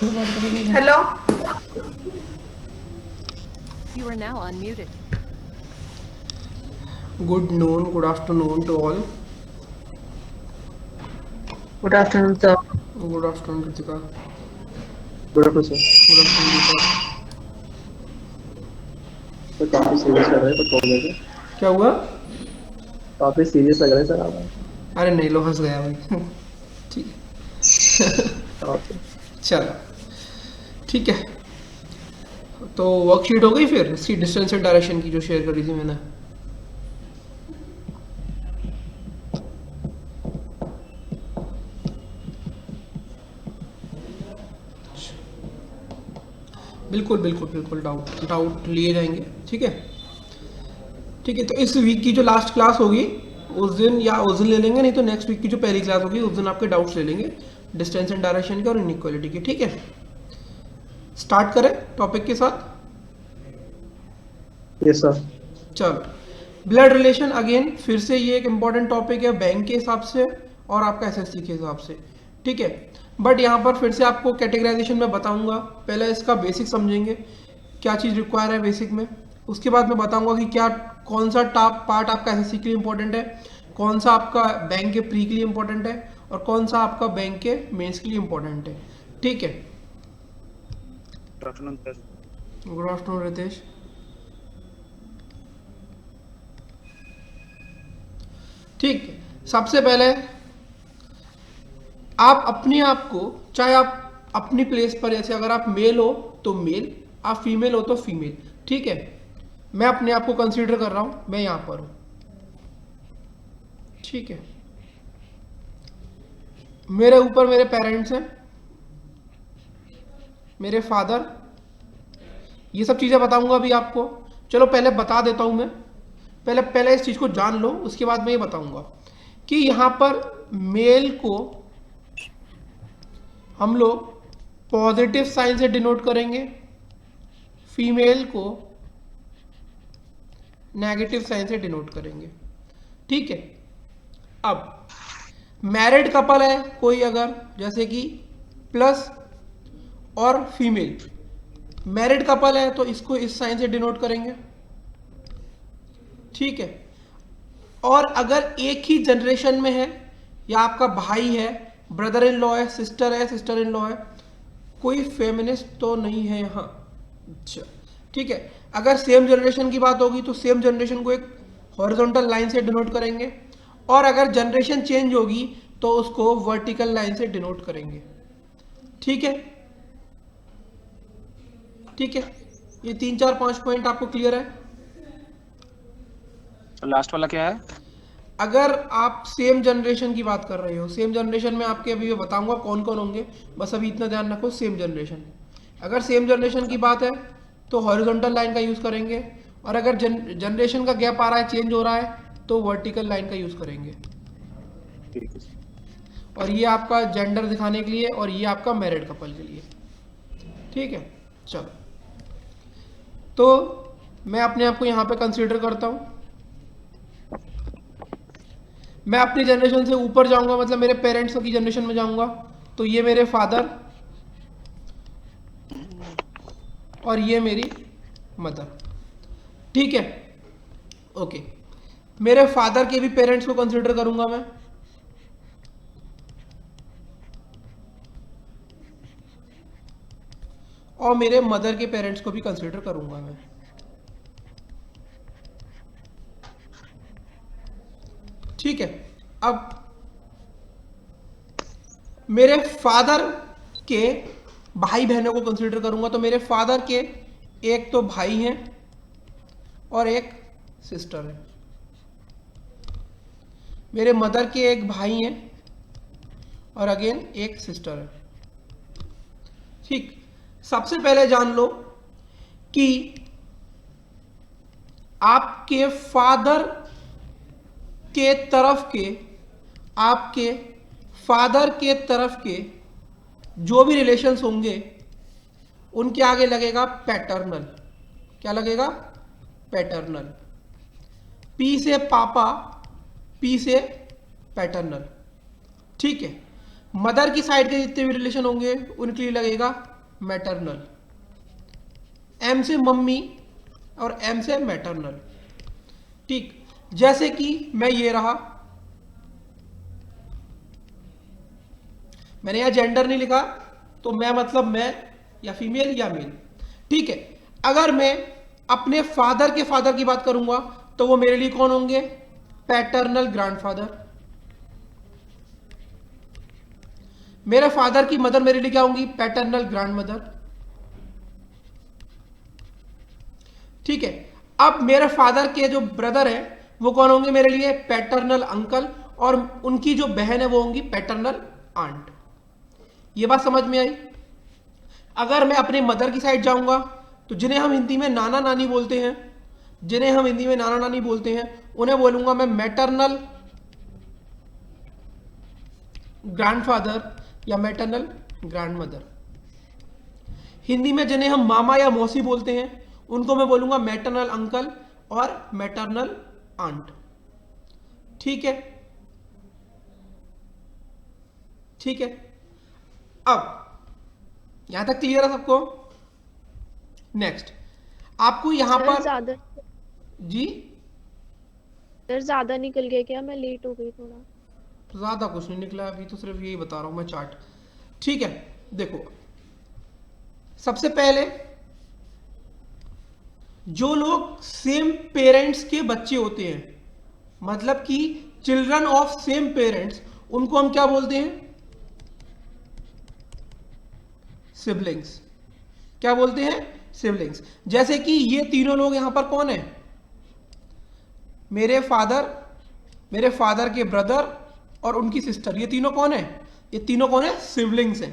Hello. You are now unmuted. Good noon, good afternoon to all. Good afternoon, sir. Good afternoon, Kritika. Good afternoon, sir. Good afternoon, Deepak. तो काफी serious लग रहा है तो call है क्या हुआ? काफी सीरियस लग रहा है सर आप अरे नहीं लो, हंस गया भाई। ठीक है। ओके चलो ठीक है। तो वर्कशीट हो गई फिर इसकी डिस्टेंस एंड डायरेक्शन की जो शेयर करी थी मैंने। बिल्कुल बिल्कुल बिल्कुल डाउट डाउट लिए जाएंगे। ठीक है ठीक है। तो इस वीक की जो लास्ट क्लास होगी उस दिन, या उस दिन ले लेंगे, नहीं तो नेक्स्ट वीक की जो पहली क्लास होगी उस दिन आपके डाउट्स ले लेंगे डिस्टेंस एंड डायरेक्शन के और इनइक्वालिटी के। ठीक है, स्टार्ट करें टॉपिक के साथ। यस सर चलो, ब्लड रिलेशन अगेन फिर से ये एक इम्पॉर्टेंट टॉपिक है बैंक के हिसाब से और आपका एसएससी के हिसाब से। ठीक है, बट यहाँ पर फिर से आपको कैटेगराइजेशन में बताऊंगा। पहले इसका बेसिक समझेंगे, क्या चीज़ रिक्वायर है बेसिक में। उसके बाद मैं बताऊंगा कि क्या कौन सा टॉप पार्ट आपका एसएससी के लिए इम्पोर्टेंट है, कौन सा आपका बैंक के प्री के लिए इम्पोर्टेंट है और कौन सा आपका बैंक के मेंस के लिए इम्पोर्टेंट है। ठीक है, गुड आफ्टरनून रितेश। ठीक है, सबसे पहले आप अपने आप को, चाहे आप अपनी प्लेस पर, जैसे अगर आप मेल हो तो मेल, आप फीमेल हो तो फीमेल। ठीक है, मैं अपने आप को कंसीडर कर रहा हूं, मैं यहां पर हूं। ठीक है, मेरे ऊपर मेरे पेरेंट्स हैं, मेरे फादर, ये सब चीज़ें बताऊंगा अभी आपको। चलो पहले बता देता हूं मैं, पहले इस चीज़ को जान लो, उसके बाद मैं ये बताऊंगा कि यहां पर मेल को हम लोग पॉजिटिव साइन से डिनोट करेंगे, फीमेल को नेगेटिव साइन से डिनोट करेंगे। ठीक है, अब मैरिड कपल है कोई अगर, जैसे कि प्लस और फीमेल, मैरिड कपल है तो इसको इस साइन से डिनोट करेंगे। ठीक है, और अगर एक ही जनरेशन में है, या आपका भाई है, ब्रदर इन लॉ है, सिस्टर इन लॉ है, कोई फेमिनिस्ट तो नहीं है यहाँ। अच्छा ठीक है, अगर सेम जनरेशन की बात होगी तो सेम जनरेशन को एक हॉरिजॉन्टल लाइन से डिनोट करेंगे, और अगर जनरेशन चेंज होगी तो उसको वर्टिकल लाइन से डिनोट करेंगे। ठीक है ठीक है, ये 3 4 5 पॉइंट आपको क्लियर है। तो लास्ट वाला क्या है? अगर आप सेम जनरेशन की बात कर रहे हो, सेम जनरेशन में आपके अभी मैं बताऊंगा कौन कौन होंगे, बस अभी इतना ध्यान रखो सेम जनरेशन। अगर सेम जनरेशन की बात है तो हॉरिजॉन्टल लाइन का यूज़ करेंगे, और अगर जनरेशन का गैप आ रहा है, चेंज हो रहा है, तो वर्टिकल लाइन का यूज़ करेंगे। ठीक है। और ये आपका जेंडर दिखाने के लिए, और ये आपका मैरिड कपल के लिए। ठीक है, चलो, तो मैं अपने आप को यहाँ पे कंसीडर करता हूँ। मैं अपनी जनरेशन से ऊपर जाऊंगा, मतलब मेरे पेरेंट्स की जनरेशन में जाऊंगा, तो ये मेरे फादर और ये मेरी मदर। ठीक है, ओके, मेरे फादर के भी पेरेंट्स को कंसीडर करूंगा मैं, और मेरे मदर के पेरेंट्स को भी कंसीडर करूंगा मैं। ठीक है, अब मेरे फादर के भाई बहनों को कंसीडर करूंगा, तो मेरे फादर के एक तो भाई हैं और एक सिस्टर है। मेरे मदर के एक भाई हैं और अगेन एक सिस्टर है। ठीक, सबसे पहले जान लो कि आपके फादर के तरफ के, आपके फादर के तरफ के जो भी रिलेशंस होंगे उनके आगे लगेगा पैटर्नल। क्या लगेगा? पैटर्नल। पी से पापा, पी से पैटर्नल। ठीक है, मदर की साइड के जितने भी रिलेशन होंगे उनके लिए लगेगा मैटरनल, एम से मम्मी और एम से मैटरनल। ठीक, जैसे कि मैं ये रहा, मैंने यहां जेंडर नहीं लिखा, तो मैं मतलब मैं या फीमेल या मेल। ठीक है, अगर मैं अपने फादर के फादर की बात करूंगा तो वो मेरे लिए कौन होंगे? Paternal grandfather. मेरे फादर की मदर मेरे लिए क्या होंगी? Paternal grandmother. ठीक है, अब मेरे फादर के जो ब्रदर है वो कौन होंगे मेरे लिए? पैटर्नल अंकल, और उनकी जो बहन है वो होंगी पैटर्नल आंट। ये बात समझ में आई? अगर मैं अपने मदर की साइड जाऊंगा तो जिन्हें हम हिंदी में नाना नानी बोलते हैं, जिन्हें हम हिंदी में नाना नानी बोलते हैं, उन्हें बोलूंगा मैं मैटरनल ग्रैंडफादर या मैटरनल ग्रैंडमदर। हिंदी में जिन्हें हम मामा या मौसी बोलते हैं उनको मैं बोलूंगा मैटरनल अंकल और मैटरनल आंट। ठीक है, ठीक है। अब यहां तक क्लियर है सबको? नेक्स्ट आपको यहां पर ज्यादा जी सर ज्यादा निकल गया क्या? मैं लेट हो गई थोड़ा। ज्यादा कुछ नहीं निकला, अभी तो सिर्फ यही बता रहा हूं मैं चार्ट। ठीक है, देखो सबसे पहले जो लोग सेम पेरेंट्स के बच्चे होते हैं, मतलब कि चिल्ड्रन ऑफ सेम पेरेंट्स, उनको हम क्या बोलते हैं? सिबलिंग्स। क्या बोलते हैं? सिबलिंग्स। जैसे कि ये तीनों लोग यहां पर कौन है? मेरे फादर के ब्रदर और उनकी सिस्टर। ये तीनों कौन है? ये तीनों कौन है? सिबलिंग्स हैं,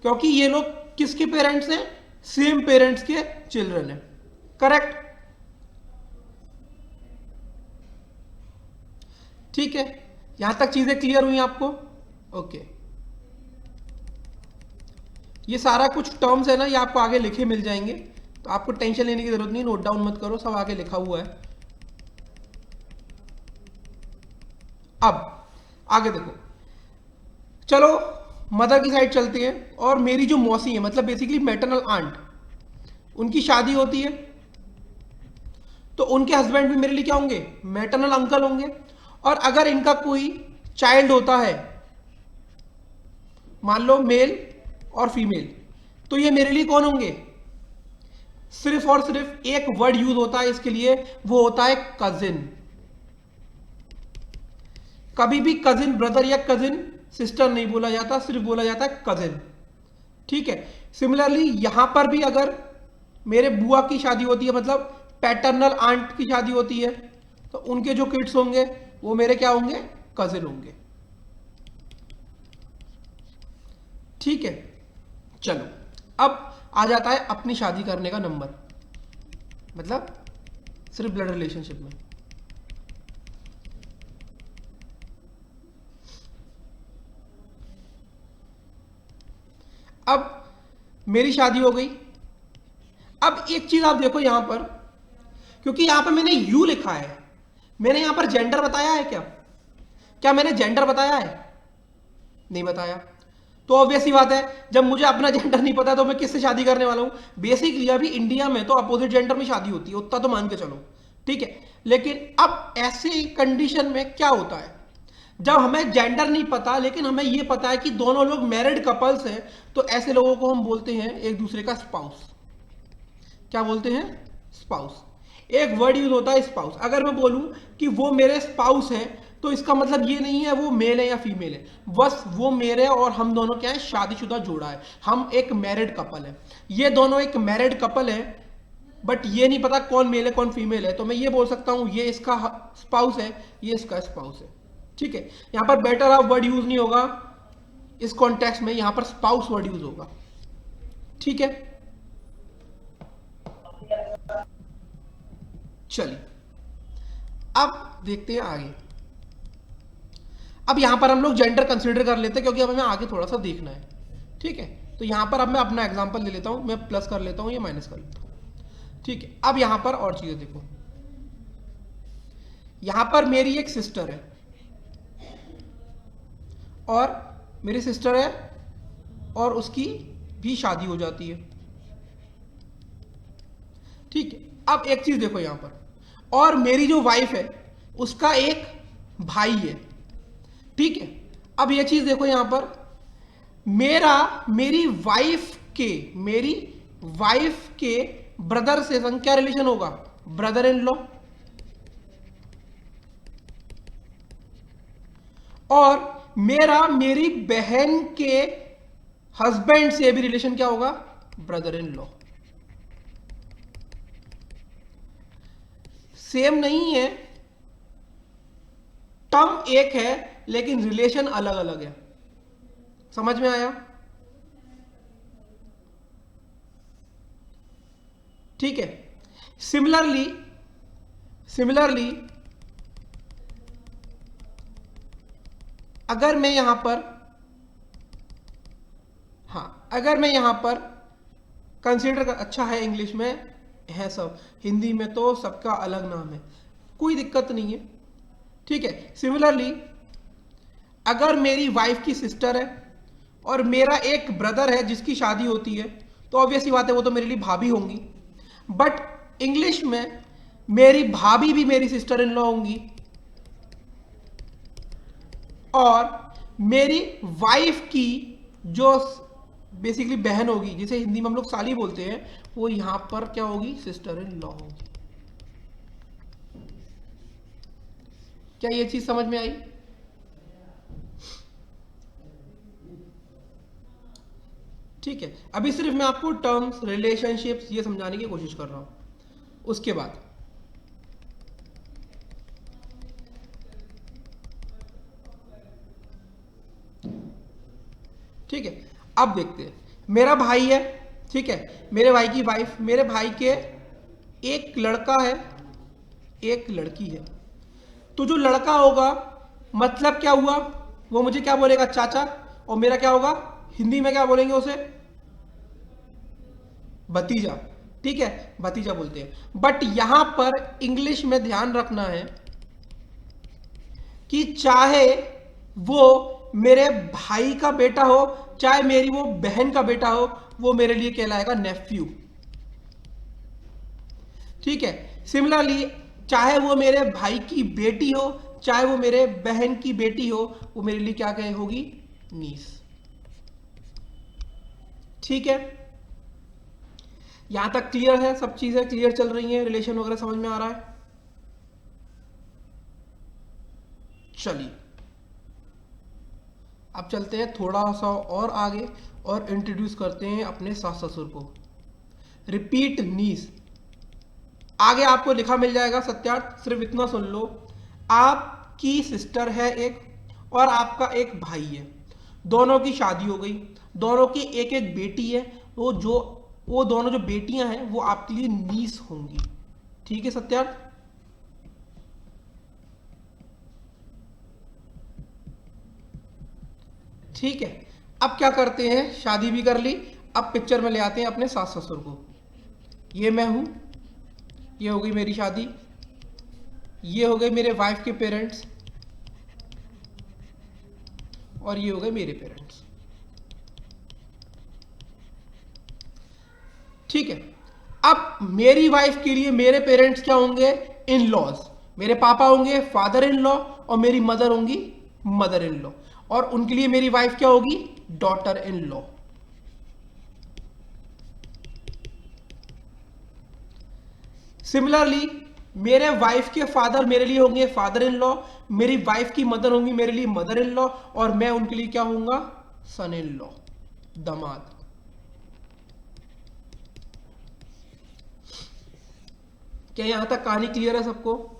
क्योंकि ये लोग किसके पेरेंट्स हैं? सेम पेरेंट्स के चिल्ड्रन हैं। करेक्ट? ठीक है, यहां तक चीजें क्लियर हुई आपको? ओके, ये सारा कुछ टर्म्स है ना, ये आपको आगे लिखे मिल जाएंगे, तो आपको टेंशन लेने की जरूरत नहीं, नोट डाउन मत करो, सब आगे लिखा हुआ है। अब आगे देखो, चलो मदर की साइड चलते हैं, और मेरी जो मौसी है, मतलब बेसिकली मैटरनल आंट, उनकी शादी होती है, तो उनके हस्बैंड भी मेरे लिए क्या होंगे? मैटरनल अंकल होंगे। और अगर इनका कोई चाइल्ड होता है, मान लो मेल और फीमेल, तो ये मेरे लिए कौन होंगे? सिर्फ और सिर्फ एक वर्ड यूज होता है इसके लिए, वो होता है कजिन। कभी भी कजिन ब्रदर या कजिन सिस्टर नहीं बोला जाता, सिर्फ बोला जाता है कजिन। ठीक है, सिमिलरली यहां पर भी अगर मेरे बुआ की शादी होती है, मतलब पैटर्नल आंट की शादी होती है, तो उनके जो किड्स होंगे वो मेरे क्या होंगे? कजिन होंगे। ठीक है, चलो अब आ जाता है अपनी शादी करने का नंबर, मतलब सिर्फ ब्लड रिलेशनशिप में। अब मेरी शादी हो गई। अब एक चीज आप देखो यहां पर, क्योंकि यहां पर मैंने यू लिखा है, मैंने यहां पर जेंडर बताया है क्या? क्या मैंने जेंडर बताया है? नहीं बताया। तो ऑब्वियस सी बात है, जब मुझे अपना जेंडर नहीं पता तो मैं किससे शादी करने वाला हूं? बेसिकली अभी इंडिया में तो अपोजिट जेंडर में शादी होती है, उतना तो मान के चलो। ठीक है, लेकिन अब ऐसे कंडीशन में क्या होता है, जब हमें जेंडर नहीं पता लेकिन हमें यह पता है कि दोनों लोग मैरिड कपल्स हैं, तो ऐसे लोगों को हम बोलते हैं एक दूसरे का स्पाउस। क्या बोलते हैं? स्पाउस। एक वर्ड यूज होता है स्पाउस। अगर मैं बोलूं कि वो मेरे स्पाउस हैं, तो इसका मतलब ये नहीं है वो मेल है या फीमेल है, बस वो मेरे और हम दोनों क्या है? शादीशुदा जोड़ा है, हम एक मैरिड कपल है। ये दोनों एक मैरिड कपल है, बट ये नहीं पता कौन मेल है कौन फीमेल है, तो मैं ये बोल सकता हूं ये इसका स्पाउस है, ये इसका स्पाउस है। ठीक है, यहां पर बेटर ऑफ वर्ड यूज नहीं होगा इस कॉन्टेक्स्ट में, यहां पर स्पाउस वर्ड यूज होगा। ठीक है, चलिए अब देखते हैं आगे। अब यहां पर हम लोग जेंडर कंसीडर कर लेते हैं, क्योंकि अब हमें आगे थोड़ा सा देखना है। ठीक है, तो यहां पर अब मैं अपना एग्जांपल ले लेता हूं, मैं प्लस कर लेता हूं, ये माइनस कर लेता हूं। ठीक है, अब यहां पर और चीजें देखो, यहां पर मेरी एक सिस्टर है और मेरी सिस्टर है और उसकी भी शादी हो जाती है। ठीक है, अब एक चीज देखो यहां पर, और मेरी जो वाइफ है उसका एक भाई है, ठीक है। अब ये चीज देखो यहां पर, मेरी वाइफ के ब्रदर से क्या रिलेशन होगा, ब्रदर इन लॉ, और मेरी बहन के हस्बैंड से भी रिलेशन क्या होगा, ब्रदर इन लॉ। सेम नहीं है, टर्म एक है लेकिन रिलेशन अलग अलग है। समझ में आया? ठीक है। सिमिलरली अगर मैं यहां पर कंसीडर कर, अच्छा है इंग्लिश में है सब, हिंदी में तो सबका अलग नाम है, कोई दिक्कत नहीं है, ठीक है। सिमिलरली अगर मेरी वाइफ की सिस्टर है और मेरा एक ब्रदर है जिसकी शादी होती है, तो ऑब्वियसली बात है वो तो मेरे लिए भाभी होंगी, बट इंग्लिश में मेरी भाभी भी मेरी सिस्टर इन लॉ होंगी, और मेरी वाइफ की जो बेसिकली बहन होगी, जिसे हिंदी में हम लोग साली बोलते हैं, वो यहां पर क्या होगी, सिस्टर इन लॉ होगी। क्या ये चीज समझ में आई? ठीक है, अभी सिर्फ मैं आपको टर्म्स, रिलेशनशिप्स ये समझाने की कोशिश कर रहा हूं। उसके बाद ठीक है, अब देखते हैं, मेरा भाई है, ठीक है, मेरे भाई की वाइफ, मेरे भाई के एक लड़का है, एक लड़की है। तो जो लड़का होगा मतलब क्या हुआ, वो मुझे क्या बोलेगा, चाचा, और मेरा क्या होगा, हिंदी में क्या बोलेंगे उसे, भतीजा, ठीक है, भतीजा बोलते हैं। बट यहां पर इंग्लिश में ध्यान रखना है कि चाहे वो मेरे भाई का बेटा हो, चाहे मेरी वो बहन का बेटा हो, वो मेरे लिए कहलाएगा नेफ्यू, ठीक है। सिमिलरली चाहे वो मेरे भाई की बेटी हो, चाहे वो मेरे बहन की बेटी हो, वो मेरे लिए क्या कहे होगी, नीस, ठीक है। यहां तक क्लियर है, सब चीजें क्लियर चल रही हैं, रिलेशन वगैरह समझ में आ रहा है? चलिए अब चलते हैं थोड़ा सा और आगे और इंट्रोड्यूस करते हैं अपने सास ससुर को। रिपीट नीस, आगे आपको लिखा मिल जाएगा सत्यार्थ, सिर्फ इतना सुन लो, आपकी सिस्टर है एक और आपका एक भाई है, दोनों की शादी हो गई, दोनों की एक एक बेटी है, वो दोनों जो बेटियां हैं वो आपके लिए नीस होंगी, ठीक है सत्यार्थ? ठीक है, अब क्या करते हैं, शादी भी कर ली, अब पिक्चर में ले आते हैं अपने सास ससुर को। ये मैं हूं, ये हो गई मेरी शादी, ये हो गए मेरे वाइफ के पेरेंट्स, और ये हो गए मेरे पेरेंट्स, ठीक है। अब मेरी वाइफ के लिए मेरे पेरेंट्स क्या होंगे, इन लॉज, मेरे पापा होंगे फादर इन लॉ और मेरी मदर होंगी मदर इन लॉ, और उनके लिए मेरी वाइफ क्या होगी, डॉटर इन लॉ। सिमिलरली मेरे वाइफ के फादर मेरे लिए होंगे फादर इन लॉ, मेरी वाइफ की मदर होंगी मेरे लिए मदर इन लॉ, और मैं उनके लिए क्या होऊंगा, सन इन लॉ, दामाद। क्या यहां तक कहानी क्लियर है सबको?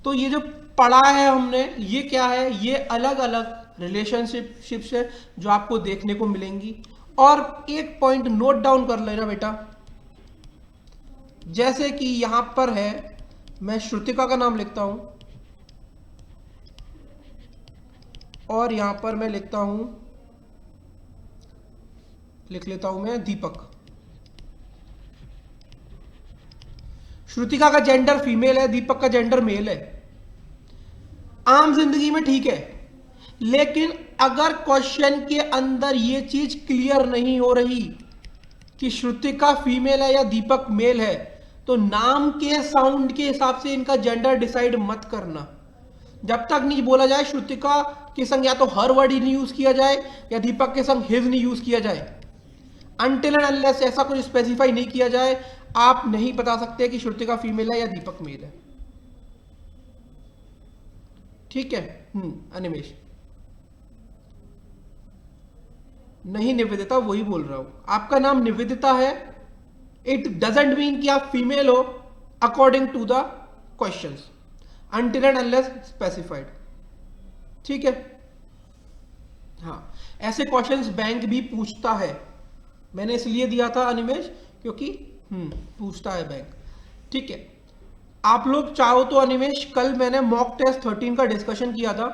तो ये जो पढ़ा है हमने, ये क्या है, ये अलग अलग रिलेशनशिप्स है जो आपको देखने को मिलेंगी। और एक पॉइंट नोट डाउन कर लेना बेटा, जैसे कि यहां पर है, मैं श्रुतिका का नाम लिखता हूं और यहां पर मैं लिख लेता हूं मैं दीपक। श्रुतिका का जेंडर फीमेल है, दीपक का जेंडर मेल है। आम जिंदगी में ठीक है, लेकिन अगर क्वेश्चन के अंदर ये चीज क्लियर नहीं हो रही कि श्रुतिका फीमेल है या दीपक मेल है, तो नाम के साउंड के हिसाब से इनका जेंडर डिसाइड मत करना। जब तक नहीं बोला जाए श्रुतिका के संग या तो हर वर्ड ही नहीं यूज किया जाए या दीपक के संग हिज नहीं यूज किया जाए। अनटिल एंड अनलेस ऐसा कुछ स्पेसिफाई नहीं किया जाए, आप नहीं बता सकते कि श्रुतिका फीमेल है या दीपक मेल है। ठीक है। अनिमेश नहीं, निवेदिता वही बोल रहा हूं। आपका नाम निवेदिता है, इट डजेंट मीन कि आप फीमेल हो according to the questions, until and unless specified. ठीक है। हाँ, ऐसे क्वेश्चंस बैंक भी पूछता है, मैंने इसलिए दिया था अनिमेश क्योंकि पूछता है बैंक। ठीक है। आप लोग चाहो तो अनिमेश, कल मैंने मॉक टेस्ट 13 का डिस्कशन किया था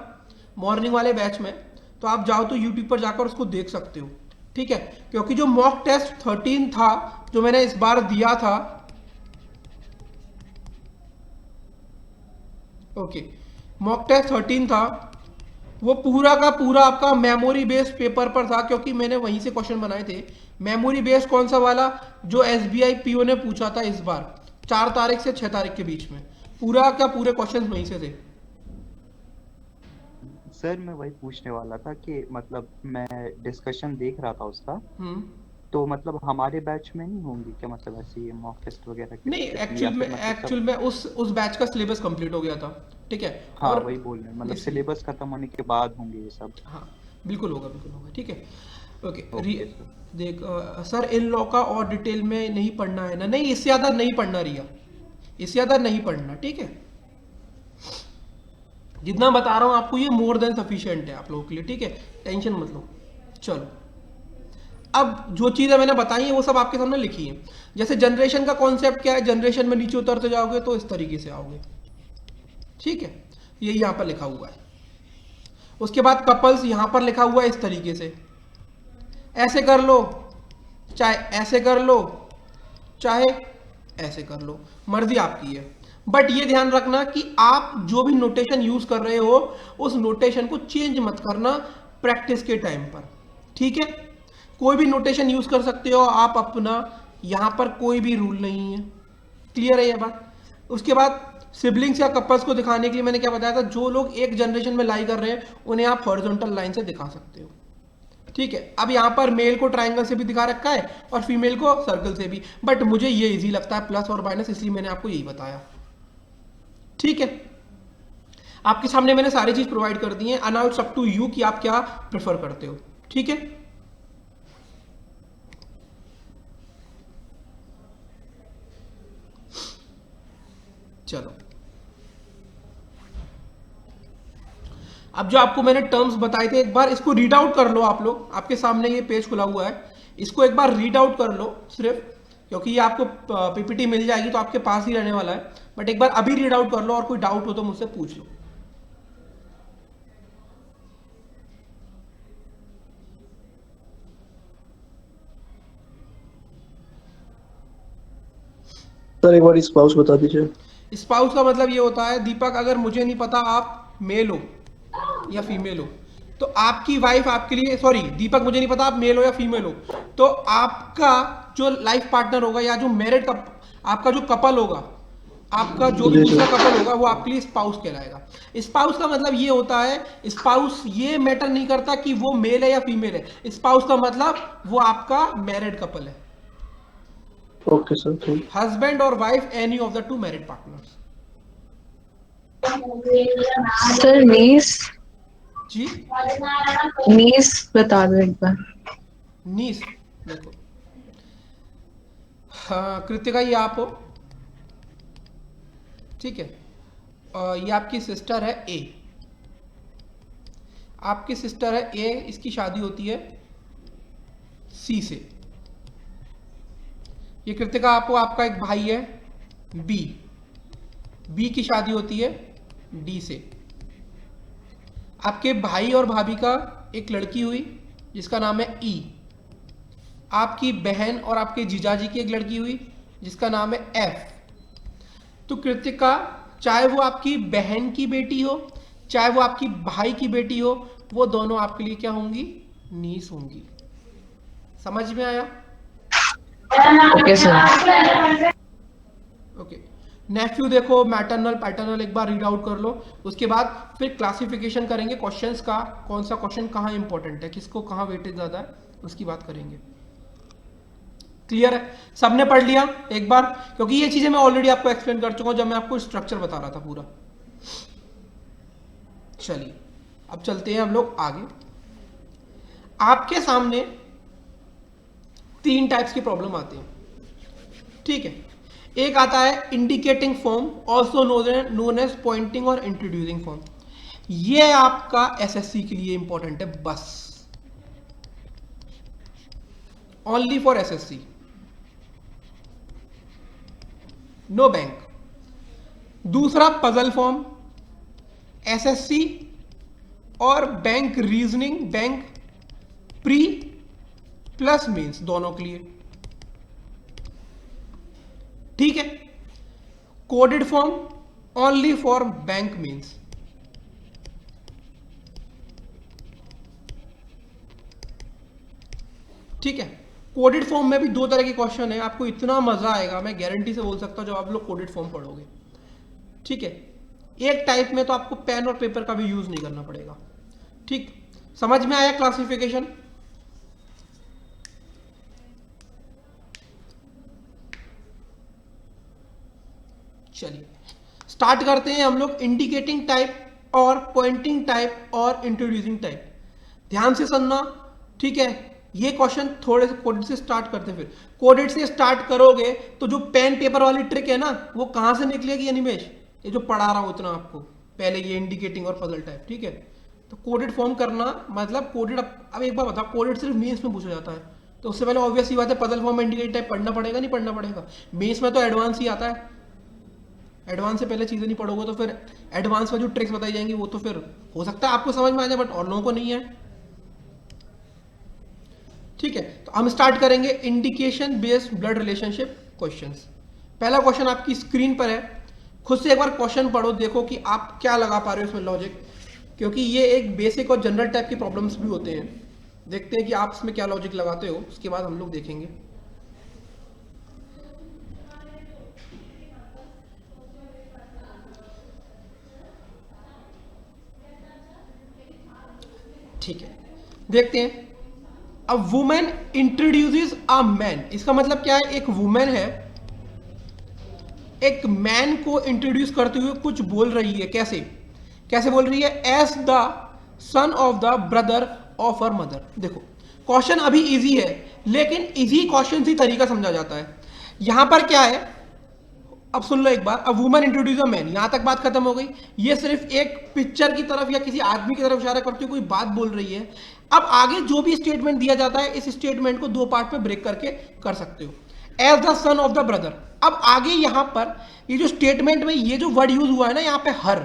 मॉर्निंग वाले बैच में, तो आप जाओ तो यूट्यूब पर जाकर उसको देख सकते हो। ठीक है। क्योंकि जो मॉक टेस्ट 13 था जो मैंने इस बार दिया था, ओके, मॉक टेस्ट 13 था, वो पूरा का पूरा आपका मेमोरी बेस्ड पेपर पर था, क्योंकि मैंने वहीं से क्वेश्चन बनाए थे। मेमोरी बेस्ड कौन सा वाला, जो एसबीआई पीओ ने पूछा था इस बार 4 तारीख से 6 तारीख के बीच में, पूरा का पूरे क्वेश्चन वहीं से थे। सर मैं वही पूछने वाला था कि मतलब मैं डिस्कशन देख रहा था उसका, तो मतलब हमारे बैच में नहीं होंगी क्या, मतलब ऐसे ये मॉक टेस्ट वगैरह के? नहीं, एक्चुअल में उस बैच का सिलेबस कंप्लीट हो गया था। ठीक है। हाँ, और वही बोल रहे हैं, मतलब सिलेबस खत्म होने के बाद होंगे ये सब। हाँ, बिल्कुल होगा, बिल्कुल होगा। ठीक है। ओके। देख सर, इन लॉ का और डिटेल में नहीं पढ़ना है ना? नहीं, इससे ज्यादा नहीं पढ़ना रिया, इससे ज्यादा नहीं पढ़ना। ठीक है। जितना बता रहा हूं आपको ये मोर देन सफिशिएंट है आप लोगों के लिए। ठीक है, टेंशन मत लो। चलो, अब जो चीजें मैंने बताई है वो सब आपके सामने लिखी है। जैसे जनरेशन का कॉन्सेप्ट क्या है, जनरेशन में नीचे उतरते जाओगे तो इस तरीके से आओगे। ठीक है, ये यहां पर लिखा हुआ है। उसके बाद कपल्स यहां पर लिखा हुआ है इस तरीके से, ऐसे कर लो, चाहे ऐसे कर लो, चाहे ऐसे कर लो, मर्जी आपकी है। बट ये ध्यान रखना कि आप जो भी नोटेशन यूज कर रहे हो उस नोटेशन को चेंज मत करना प्रैक्टिस के टाइम पर। ठीक है। कोई भी नोटेशन यूज कर सकते हो आप अपना, यहां पर कोई भी रूल नहीं है। क्लियर है ये बात? उसके बाद सिबलिंग्स या कपल्स को दिखाने के लिए मैंने क्या बताया था, जो लोग एक जनरेशन में लाई कर रहे हैं उन्हें आप हॉरिजॉन्टल लाइन से दिखा सकते हो। ठीक है। अब यहां पर मेल को ट्रायंगल से भी दिखा रखा है और फीमेल को सर्कल से भी, बट मुझे ये इजी लगता है प्लस और माइनस, इसलिए मैंने आपको यही बताया। ठीक है। आपके सामने मैंने सारी चीज प्रोवाइड कर दी है, now it's up to you कि आप क्या प्रेफर करते हो। ठीक है। चलो, अब जो आपको मैंने टर्म्स बताए थे एक बार इसको रीड आउट कर लो आप लोग। आपके सामने ये पेज खुला हुआ है, इसको एक बार रीड आउट कर लो सिर्फ, क्योंकि ये आपको पीपीटी मिल जाएगी तो आपके पास ही रहने वाला है। बट एक बार अभी रीड आउट कर लो, और कोई डाउट हो तो मुझसे पूछ लो। सर एक बार स्पाउस बता दीजिए। स्पाउस का मतलब ये होता है, दीपक अगर मुझे नहीं पता आप मेल हो या फीमेल हो, तो आपकी वाइफ आपके लिए, सॉरी दीपक मुझे नहीं पता आप मेल हो या फीमेल हो, तो आपका जो लाइफ पार्टनर होगा या जो मैरिड आपका जो कपल होगा, आपका जो भी दूसरा कपल होगा वो आपके लिए स्पाउस कहलाएगा। स्पाउस का मतलब ये होता है, स्पाउस ये मैटर नहीं करता कि वो मेल है या फीमेल है, स्पाउस का मतलब वो आपका मैरिड कपल है। ओके सर, ठीक। हस्बैंड और wife, any of the two married partners. Sir niece, जी नीस बता दो एक बार। नीस, देखो हाँ, कृतिका ये आप हो, ठीक है, और ये आपकी सिस्टर है ए, आपकी सिस्टर है ए, इसकी शादी होती है सी से। ये कृतिका आपको, आपका एक भाई है बी, बी की शादी होती है डी से। आपके भाई और भाभी का एक लड़की हुई जिसका नाम है ई, आपकी बहन और आपके जीजाजी की एक लड़की हुई जिसका नाम है एफ। तो कृतिका, चाहे वो आपकी बहन की बेटी हो चाहे वो आपकी भाई की बेटी हो, वो दोनों आपके लिए क्या होंगी, नीस होंगी। समझ में आया? Okay sir. ओके, नेफ्यू देखो, मैटरनल पैटर्नल एक बार रीड आउट कर लो, उसके बाद फिर क्लासिफिकेशन करेंगे क्वेश्चंस का, कौन सा क्वेश्चन कहाँ इंपॉर्टेंट है, किसको कहाँ वेटेज ज़्यादा है, उसकी बात करेंगे। क्लियर है, सबने पढ़ लिया एक बार, क्योंकि ये चीज़ें मैं ऑलरेडी आपको एक्सप्लेन कर चुका हूँ जब मैं आपको स्ट्रक्चर बता रहा था पूरा। चलिए अब चलते हैं हम लोग आगे। आपके सामने 3 टाइप्स की प्रॉब्लम आती हैं, ठीक है। एक आता है indicating form, also known as pointing और इंट्रोड्यूसिंग फॉर्म। ये आपका एसएससी के लिए इंपॉर्टेंट है, बस only for SSC, no bank. दूसरा पजल फॉर्म, एसएससी और bank reasoning, bank pre plus means दोनों के लिए, ठीक है। Coded form only for bank means, ठीक है। कोडेड फॉर्म में भी 2 तरह के क्वेश्चन है, आपको इतना मजा आएगा, मैं गारंटी से बोल सकता हूं जब आप लोग कोडेड फॉर्म पढ़ोगे, ठीक है। एक टाइप में तो आपको पेन और पेपर का भी यूज नहीं करना पड़ेगा, ठीक। समझ में आया क्लासिफिकेशन? चलिए स्टार्ट करते हैं हम लोग इंडिकेटिंग टाइप और पॉइंटिंग टाइप और इंट्रोड्यूसिंग टाइप। ध्यान से सुनना, ठीक है। ये क्वेश्चन थोड़े से कोडेड से स्टार्ट करते हैं, फिर कोडेड से स्टार्ट करोगे तो जो पेन पेपर वाली ट्रिक है ना, वो कहां से निकलेगी अनिमेश? ये जो पढ़ा रहा हूं उतना आपको पहले, ये इंडिकेटिंग और पजल टाइप, ठीक है। तो कोडेड फॉर्म करना मतलब कोडेड, अब एक बार बताओ, कोडेड सिर्फ मेंस में पूछा जाता है, तो उससे पहले ऑब्वियस ही बात है पजल फॉर्म में इंडिकेटिंग टाइप पढ़ना पड़ेगा, नहीं पढ़ना पड़ेगा? मेंस में तो एडवांस ही आता है, एडवांस से पहले चीजें नहीं पढ़ोगे तो फिर एडवांस में जो ट्रिक्स बताई जाएंगी वो तो फिर हो सकता है आपको समझ में आ जाए, बट और लोगों को नहीं है, ठीक है। तो हम स्टार्ट करेंगे indication based blood relationship questions. पहला क्वेश्चन आपकी स्क्रीन पर है, खुद से एक बार क्वेश्चन पढ़ो, देखो कि आप क्या लगा पा रहे हो इसमें लॉजिक, क्योंकि ये एक बेसिक और जनरल टाइप की प्रॉब्लम्स भी होते हैं। देखते हैं कि आप इसमें क्या लॉजिक लगाते हो, उसके बाद हम लोग देखेंगे। ठीक है, देखते हैं। A women introduces a man, इसका मतलब क्या है? एक वुमेन है, एक मैन को इंट्रोड्यूस करते हुए कुछ बोल रही है। कैसे कैसे बोल रही है? As the son of the brother of her mother. देखो क्वेश्चन अभी इजी है, लेकिन इजी क्वेश्चन से तरीका समझा जाता है। यहां पर क्या है, अब सुन लो एक बार। A woman introduce a man, यहां तक बात खत्म हो गई। ये सिर्फ एक पिक्चर की तरफ या किसी आदमी की तरफ इशारा करते हुए कोई बात बोल रही है। अब आगे जो भी स्टेटमेंट दिया जाता है, इस स्टेटमेंट को 2 पार्ट में ब्रेक करके कर सकते हो। As the son of the brother, अब आगे यहां पर ये जो स्टेटमेंट में ये जो वर्ड यूज हुआ है ना यहां पे हर,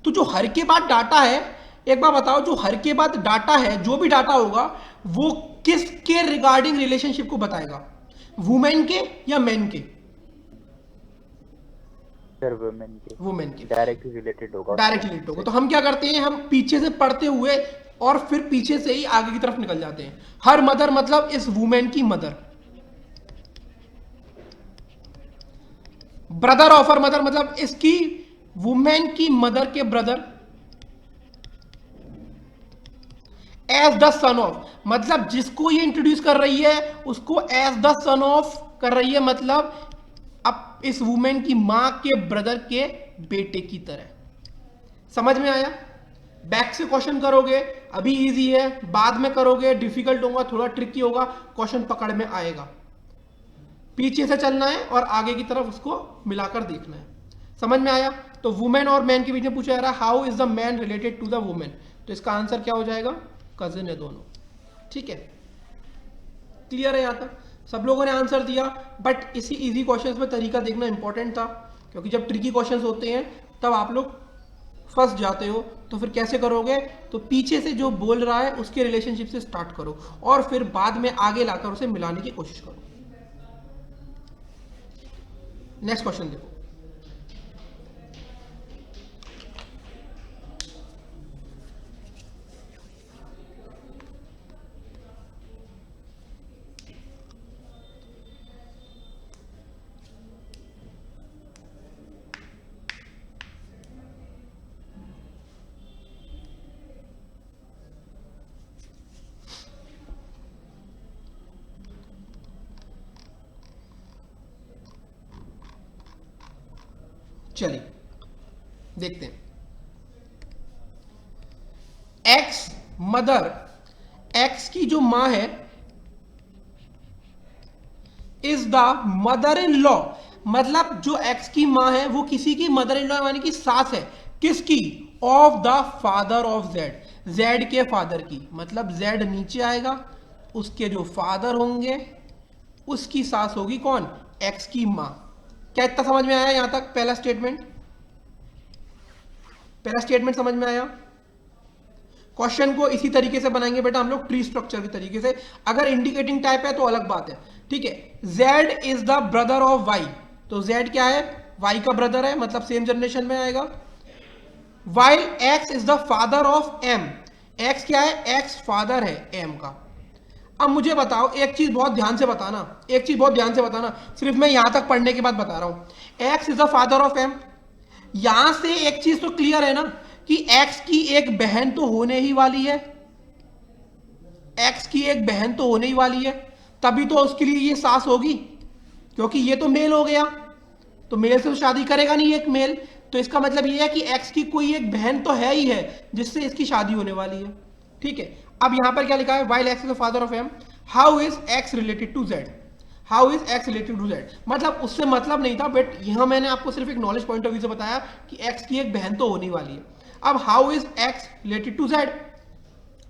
तो जो हर के बाद डाटा है, एक बार बताओ, जो हर के बाद डाटा है, जो भी डाटा होगा वो किसके रिगार्डिंग रिलेशनशिप को बताएगा? वुमेन के या मैन के? वुमेन के डायरेक्टली रिलेटेड होगा, डायरेक्ट रिलेटेड होगा। तो हम क्या करते हैं, हम पीछे से पढ़ते हुए और फिर पीछे से ही आगे की तरफ निकल जाते हैं। हर मदर मतलब इस वुमेन की mother, brother of her mother मतलब इसकी वुमेन की मदर के brother. As the son of मतलब जिसको ये इंट्रोड्यूस कर रही है उसको एज द सन ऑफ कर रही है, मतलब अब इस वुमेन की मां के ब्रदर के बेटे की तरह। समझ में आया? बैक से क्वेश्चन करोगे अभी इजी है, बाद में करोगे डिफिकल्ट होगा, थोड़ा ट्रिकी होगा, क्वेश्चन पकड़ में आएगा। पीछे से चलना है और आगे की तरफ उसको मिलाकर देखना है। समझ में आया? तो वुमेन और मैन के बीच में पूछा जा रहा है how is the man related to the women, तो इसका आंसर क्या हो जाएगा? कजिन है दोनों। ठीक है, क्लियर है? यहां तक सब लोगों ने आंसर दिया, बट इसी इजी क्वेश्चंस में तरीका देखना इंपॉर्टेंट था, क्योंकि जब ट्रिकी क्वेश्चंस होते हैं तब आप लोग फंस जाते हो। तो फिर कैसे करोगे? तो पीछे से जो बोल रहा है उसके रिलेशनशिप से स्टार्ट करो और फिर बाद में आगे लाकर उसे मिलाने की कोशिश करो। नेक्स्ट क्वेश्चन देखो। चलिए देखते हैं। एक्स मदर, एक्स की जो मां है, is the mother in law, मतलब जो एक्स की मां है वो किसी की मदर इन लॉ यानी कि सास है, किसकी? Of the father of Z, Z के फादर की, मतलब जेड नीचे आएगा, उसके जो फादर होंगे उसकी सास होगी कौन? एक्स की मां। क्या इतना समझ में आया यहां तक? पहला स्टेटमेंट, पहला स्टेटमेंट समझ में आया? क्वेश्चन को इसी तरीके से बनाएंगे बेटा हम लोग, ट्री स्ट्रक्चर के तरीके से। अगर इंडिकेटिंग टाइप है तो अलग बात है, ठीक है। Z is the brother of Y, तो Z क्या है? Y का ब्रदर है, मतलब सेम जनरेशन में आएगा। While X is the father of M, X क्या है? X फादर है M का। अब मुझे बताओ एक चीज बहुत ध्यान से बताना, एक चीज बहुत ध्यान से बताना, सिर्फ मैं यहां तक पढ़ने के बाद बता रहा हूं। X is the father of M, यहां से एक चीज तो क्लियर है ना कि X की एक बहन तो होने ही वाली है, X की एक बहन तो होने ही वाली है, तभी तो उसके लिए ये सास होगी, क्योंकि ये तो मेल हो गया, तो मेल से तो शादी करेगा नहीं एक मेल, तो इसका मतलब ये है कि X की कोई एक बहन तो है ही है जिससे इसकी शादी होने वाली है, ठीक है। अब यहां पर क्या लिखा है? While X is the father of M, how is X related to Z? How is X related to Z? मतलब उससे मतलब नहीं था, बट यहां मैंने आपको सिर्फ एक नॉलेज पॉइंट ऑफ व्यू से बताया कि X की एक बहन तो होने वाली है। अब how is X related to Z?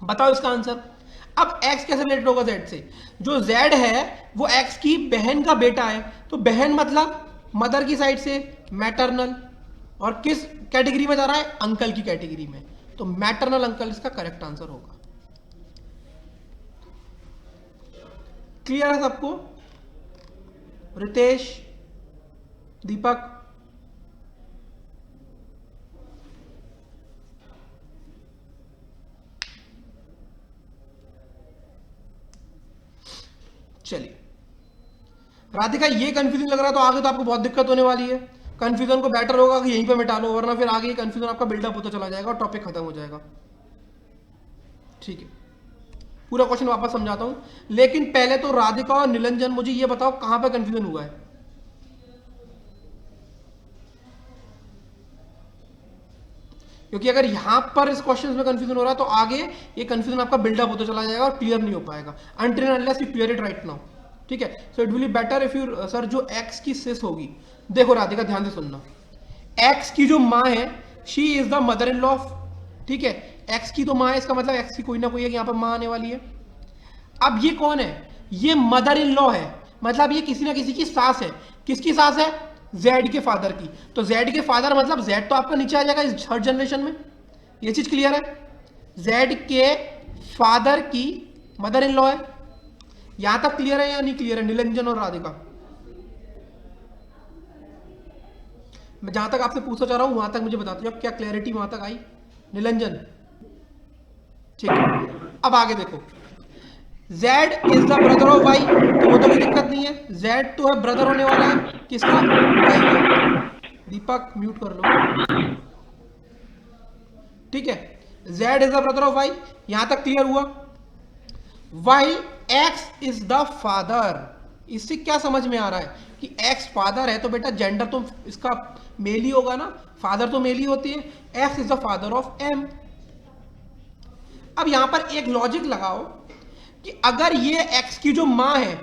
बताओ इसका आंसर। अब X कैसे रिलेटेड होगा Z से? जो Z है वो X की बहन का बेटा है, तो बहन मतलब मदर की साइड से मैटरनल, और किस कैटेगरी में जा रहा है? अंकल की कैटेगरी में, तो मैटरनल अंकल इसका करेक्ट आंसर होगा। क्लियर है सबको? रितेश, दीपक, चलिए। राधिका ये कंफ्यूजन लग रहा है तो आगे तो आपको बहुत दिक्कत होने वाली है। कंफ्यूजन को बेटर होगा कि यहीं पे मिटा लो, वरना फिर आगे ये कंफ्यूजन आपका बिल्डअप होता चला जाएगा और टॉपिक खत्म हो जाएगा, ठीक है। पूरा क्वेश्चन वापस समझाता हूं, लेकिन पहले तो राधिका और निरंजन मुझे ये बताओ कहां पे कंफ्यूजन हुआ है? क्योंकि अगर यहां पर इस क्वेश्चन में कंफ्यूजन हो रहा है तो आगे ये कंफ्यूजन आपका बिल्डअप होता चला जाएगा और क्लियर नहीं हो पाएगा until and unless you clear it right now, ठीक है। So it will be better if you sir जो एक्स की सिस होगी, देखो राधिका ध्यान से सुनना, एक्स की जो माँ है she is the mother in law, ठीक है। एक्स की तो माँ है, इसका मतलब एक्स की कोई ना कोई एक यहाँ पर माँ आने वाली है। अब ये कौन है? ये मदर इन लॉ है, मतलब ये किसी ना किसी की सास है। किसकी सास है? जेड के फादर की। तो जेड के फादर मतलब जेड तो आपका नीचे आ जाएगा इस थर्ड जनरेशन में, ये चीज क्लियर है। जेड के फादर की मदर इन लॉ है, यहां तक क्लियर है या नहीं क्लियर है निरंजन और राधिका? मैं जहां तक आपसे पूछना चाह रहा हूं वहां तक मुझे बताते हो क्या क्लैरिटी वहां तक आई? निरंजन, ठीक है। अब आगे देखो, Z is the brother of Y, तो वो तो कोई दिक्कत नहीं है, Z तो है ब्रदर होने वाला है किसका? Y का। दीपक म्यूट कर लो, ठीक है। Z is the brother of Y, यहां तक क्लियर हुआ। While X is the father, इससे क्या समझ में आ रहा है कि X फादर है तो बेटा जेंडर तो इसका मेल ही होगा ना, फादर तो मेल ही होती है। X is the father of M। अब यहां पर एक लॉजिक लगाओ कि अगर ये X की जो मां है,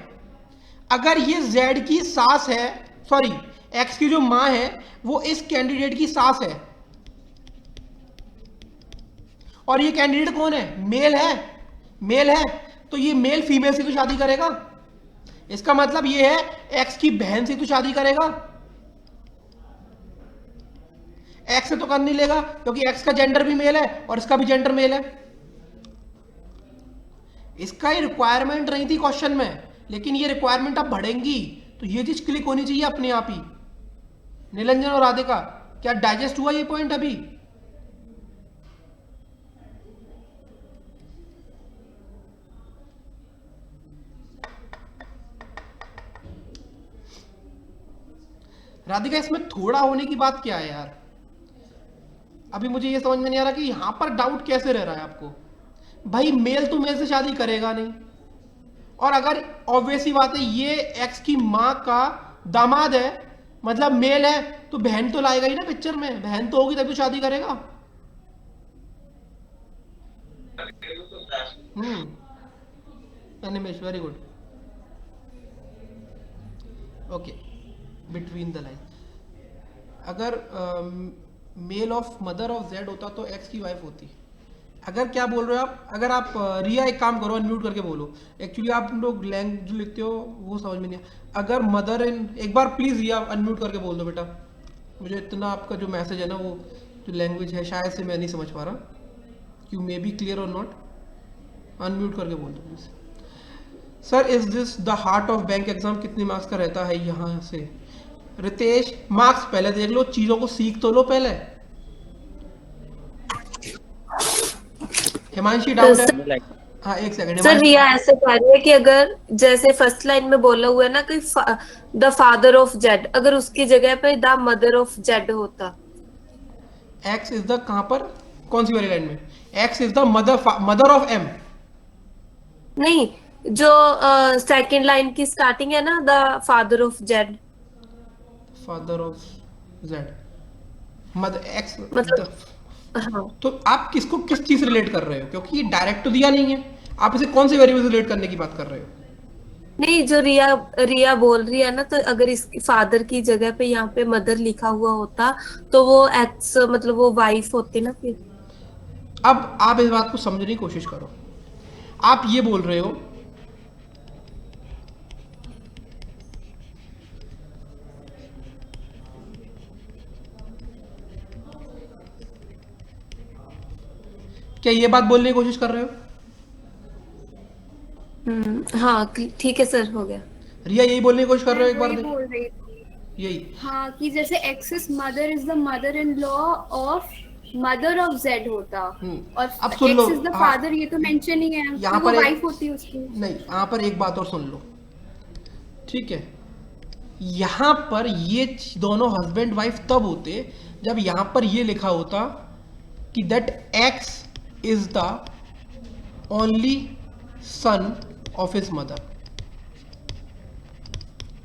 अगर ये Z की सास है, सॉरी X की जो मां है वो इस कैंडिडेट की सास है, और ये कैंडिडेट कौन है? मेल है, मेल है, तो ये मेल फीमेल से तो शादी करेगा, इसका मतलब ये है X की बहन से तो शादी करेगा, X से तो कर नहीं लेगा क्योंकि X का जेंडर भी मेल है और इसका भी जेंडर मेल है। इसका ही रिक्वायरमेंट नहीं थी क्वेश्चन में, लेकिन ये रिक्वायरमेंट अब बढ़ेंगी, तो ये चीज क्लिक होनी चाहिए अपने आप ही। निरंजन और राधिका, क्या डाइजेस्ट हुआ ये पॉइंट अभी? राधिका इसमें थोड़ा होने की बात क्या है यार? अभी मुझे ये समझ में नहीं आ रहा कि यहां पर डाउट कैसे रह रहा है आपको। भाई मेल तो मेल से शादी करेगा नहीं, और अगर ऑब्वियस ही बात है ये एक्स की मां का दामाद है मतलब मेल है तो बहन तो लाएगा ही ना पिक्चर में, बहन तो होगी तभी तो शादी करेगा। Animesh very good. Okay, between the line. अगर male of mother of Z होता तो एक्स की वाइफ होती। अगर क्या बोल रहे हो आप, अगर आप रिया एक काम करो, अनम्यूट करके बोलो। एक्चुअली आप लोग लैंग्वेज जो लिखते हो वो समझ में नहीं। अगर मदर इन, एक बार प्लीज रिया अनम्यूट करके बोल दो बेटा। मुझे इतना आपका जो मैसेज है ना, वो जो लैंग्वेज है शायद से मैं नहीं समझ पा रहा। यू मे बी क्लियर और नॉट, अनम्यूट करके बोल दो please. Sir is this the heart of bank exam, कितने मार्क्स का रहता है यहाँ से? रितेश, मार्क्स पहले देख लो, चीजों को सीख तो लो पहले। हिमांशी डाउट है? हाँ एक सेकंड। सर रिया ऐसे कह रही है कि अगर जैसे फर्स्ट लाइन में बोला हुआ है ना कि द फादर ऑफ जेड, अगर उसकी जगह पे द मदर ऑफ जेड होता। एक्स इज द, कहां पर, कौन सी वाली लाइन में? X is the mother of M. नहीं, जो सेकंड लाइन की स्टार्टिंग है ना, the father of Z. Father of Z, mother X मतलब हाँ। तो आप किसको किस चीज से रिलेट कर रहे हो? क्योंकि ये डायरेक्ट तो दिया नहीं है, आप इसे कौन से वेरिएबल से रिलेट करने की बात कर रहे हो? नहीं, जो रिया बोल रही है ना, तो अगर इसकी फादर की जगह पे यहाँ पे मदर लिखा हुआ होता तो वो एक्स, मतलब वो वाइफ होती ना फिर। अब आप इस बात को समझने की कोशिश करो। आप ये बोल रहे हो क्या, ये बात बोलने की कोशिश कर रहे हो? हाँ ठीक है सर, हो गया। रिया यही बोलने की कोशिश कर रहे हो? एक बार बोल रही थी यही, हाँ, कि जैसे axis mother is the mother in law of mother of Z होता, और अब सुन लो, एक्स इज द फादर, ये तो मेंशन ही है, यहाँ तो पर वो एक- वाइफ होती है उसकी। नहीं, यहाँ पर एक बात और सुन लो, ठीक है? यहाँ पर ये दोनों हस्बैंड वाइफ तब होते जब यहाँ पर ये लिखा होता कि that x is the only son of his mother.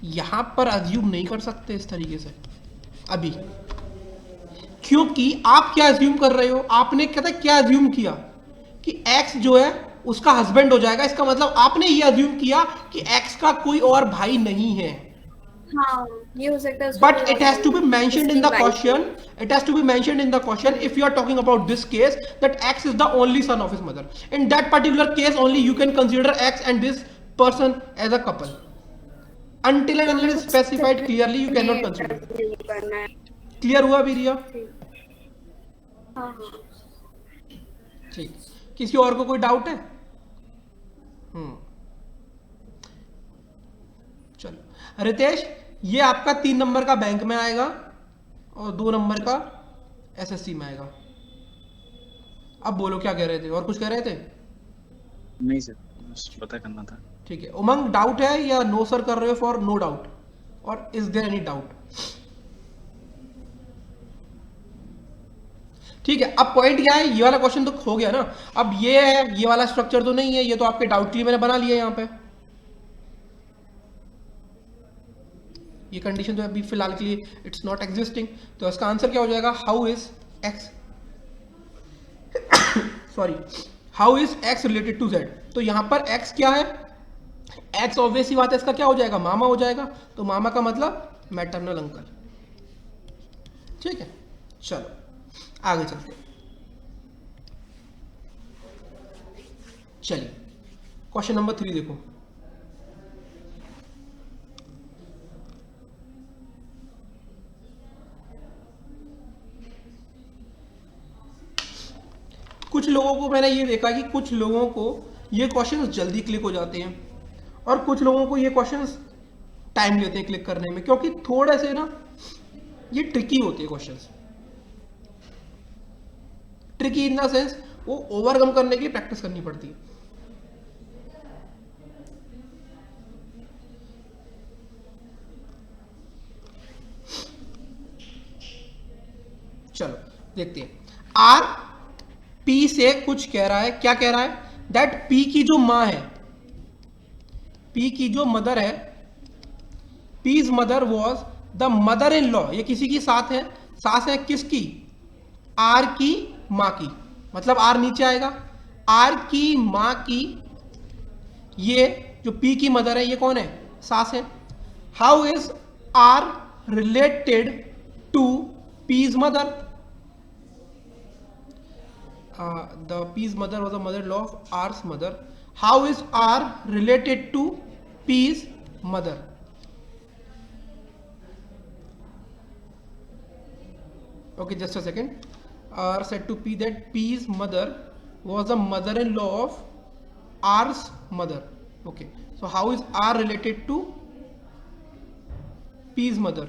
यहां पर अज्यूम नहीं कर सकते इस तरीके से अभी, क्योंकि आप क्या अज्यूम कर रहे हो? आपने कहता क्या अज्यूम किया कि एक्स जो है उसका हस्बैंड हो जाएगा। इसका मतलब आपने ये अज्यूम किया कि एक्स का कोई और भाई नहीं है। हाँ, ये हो सकता है। But it has to be mentioned in the question. It has to be mentioned in the question if you are talking about this case that X is the only son of his mother. In that particular case only you can consider X and this person as a couple. Until and unless specified clearly you cannot consider. Clear हुआ अभी रिया? हाँ हाँ। ठीक, किसी और को कोई doubt है? चलो रितेश, ये आपका 3 नंबर का बैंक में आएगा और 2 नंबर का एसएससी में आएगा। अब बोलो क्या कह रहे थे, और कुछ कह रहे थे? नहीं सर, बस पता करना था। ठीक है, उमंग डाउट है या नो सर कर रहे हो फॉर नो डाउट, और इज देयर एनी डाउट? ठीक है, अब पॉइंट क्या है, ये वाला क्वेश्चन तो हो गया ना। अब ये है, ये वाला स्ट्रक्चर तो नहीं है, ये तो आपके डाउट के लिए मैंने बना लिया यहाँ पे। ये कंडीशन तो अभी फिलहाल के लिए इट्स नॉट एग्जिस्टिंग, तो इसका आंसर क्या हो जाएगा? How is X, sorry, how is X related to Z. तो यहां पर एक्स क्या है? एक्स ऑब्वियस ही बात है, इसका क्या हो जाएगा? मामा हो जाएगा। तो मामा का मतलब मैटरनल अंकल। ठीक है, चलो आगे चलते। चलिए क्वेश्चन नंबर 3 देखो। कुछ लोगों को मैंने ये देखा कि कुछ लोगों को ये क्वेश्चंस जल्दी क्लिक हो जाते हैं और कुछ लोगों को ये क्वेश्चंस टाइम लेते हैं क्लिक करने में, क्योंकि थोड़े से ना ये ट्रिकी होते हैं questions. Tricky in the sense वो ओवरकम करने की प्रैक्टिस करनी पड़ती है। चलो देखते हैं। आर पी से कुछ कह रहा है, क्या कह रहा है? दैट पी की जो मां है, पी की जो मदर है, P's mother was the mother in law, ये किसी की सास है किसकी? आर की माँ की, मतलब आर नीचे आएगा, आर की माँ की, ये जो पी की मदर है ये कौन है? सास है। How is R related to P's mother? The P's mother was the mother law of R's mother. How is R related to P's mother? Okay, just a second. R said to P that P's mother was the mother-in-law of R's mother. Okay, so how is R related to P's mother?